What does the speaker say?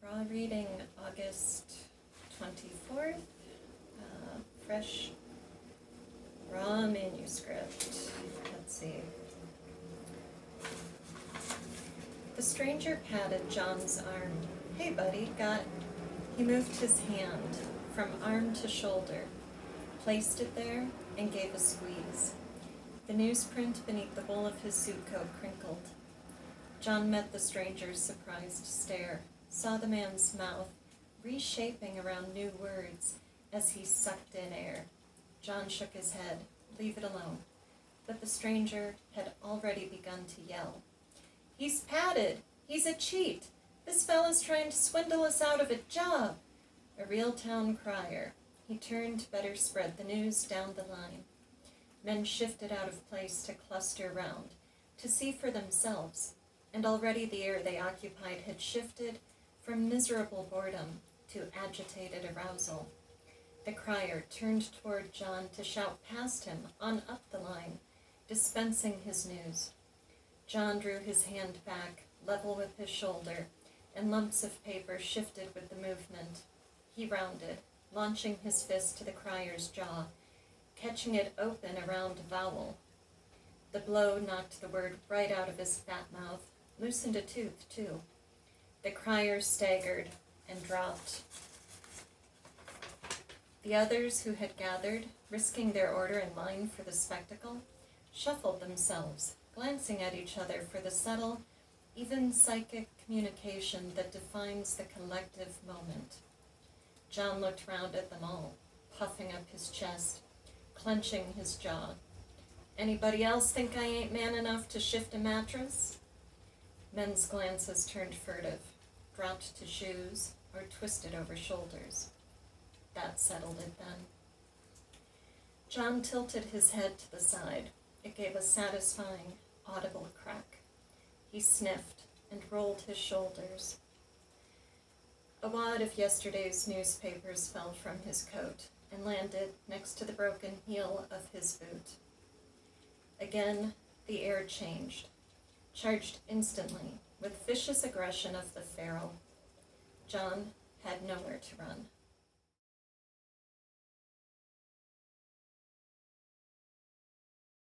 Raw reading August 24th. Fresh raw manuscript. Let's see. The stranger patted John's arm. "Hey, buddy, got..." He moved his hand from arm to shoulder, placed it there, and gave a squeeze. The newsprint beneath the wool of his suit coat crinkled. John met the stranger's surprised stare, saw the man's mouth reshaping around new words as he sucked in air. John shook his head. Leave it alone. But the stranger had already begun to yell. "He's padded! He's a cheat! This fella's trying to swindle us out of a job!" A real town crier. He turned to better spread the news down the line. Men shifted out of place to cluster round, to see for themselves, and already the air they occupied had shifted from miserable boredom to agitated arousal. The crier turned toward John to shout past him on up the line, dispensing his news. John drew his hand back, level with his shoulder, and lumps of paper shifted with the movement. He rounded, launching his fist to the crier's jaw, catching it open around a vowel. The blow knocked the word right out of his fat mouth, loosened a tooth, too. The crier staggered and dropped. The others who had gathered, risking their order in line for the spectacle, shuffled themselves, glancing at each other for the subtle, even psychic communication that defines the collective moment. John looked round at them all, puffing up his chest, clenching his jaw. "Anybody else think I ain't man enough to shift a mattress?" Men's glances turned furtive, dropped to shoes, or twisted over shoulders. That settled it then. John tilted his head to the side. It gave a satisfying, audible crack. He sniffed and rolled his shoulders. A wad of yesterday's newspapers fell from his coat and landed next to the broken heel of his boot. Again, the air changed, charged instantly with vicious aggression of the feral. John had nowhere to run.